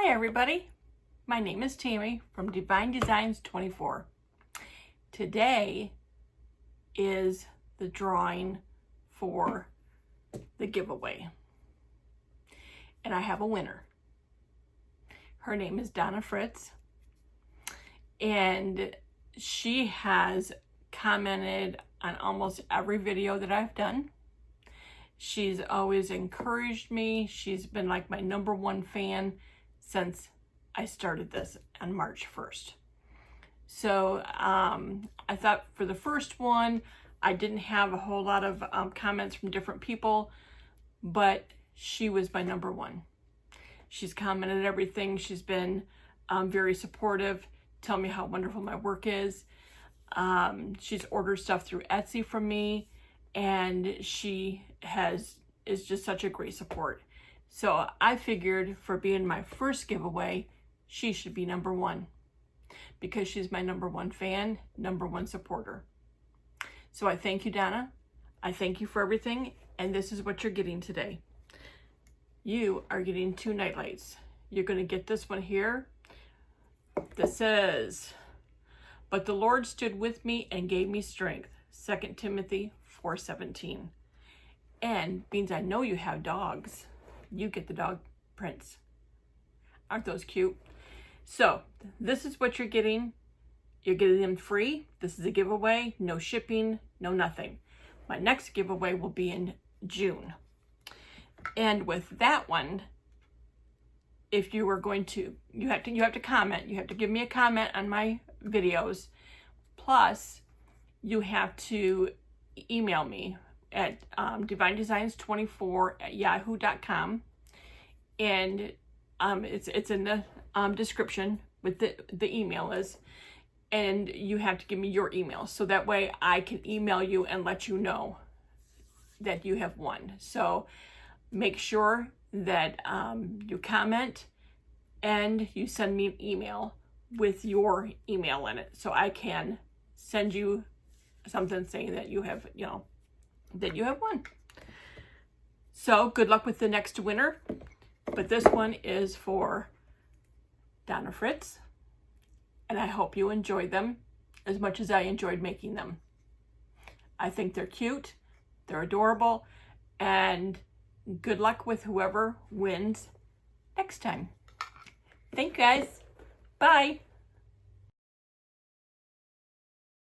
Hi everybody, my name is Tammy from Divine Designs 24. Today is the drawing for the giveaway and I have a winner. Her name is Dona Fritz and she has commented on almost every video that I've done. She's always encouraged me. She's been like my #1 fan since I started this on March 1st. So I thought for the first one, I didn't have a whole lot of comments from different people, but she was my #1. She's commented everything. She's been very supportive, tell me how wonderful my work is. She's ordered stuff through Etsy from me, and she is just such a great support. So I figured for being my first giveaway, she should be #1 because she's my #1 fan, #1 supporter. So I thank you, Dona. I thank you for everything, and this is what you're getting today. You are getting 2 nightlights. You're going to get this one here that says, "But the Lord stood with me and gave me strength," 2 Timothy 4:17. And means I know you have dogs. You get the dog prints. Aren't those cute? So this is what you're getting. You're getting them free. This is a giveaway, no shipping, no nothing. My next giveaway will be in June. And with that one, if you are going to, you have to comment. You have to give me a comment on my videos. Plus, you have to email me at divinedesigns24@yahoo.com, and it's in the description with the email is, and you have to give me your email so that way I can email you and let you know that you have won. So make sure that you comment and you send me an email with your email in it so I can send you something saying that you have, that you have won. So good luck with the next winner. But this one is for Dona Fritz. And I hope you enjoyed them as much as I enjoyed making them. I think they're cute. They're adorable. And good luck with whoever wins next time. Thank you guys. Bye.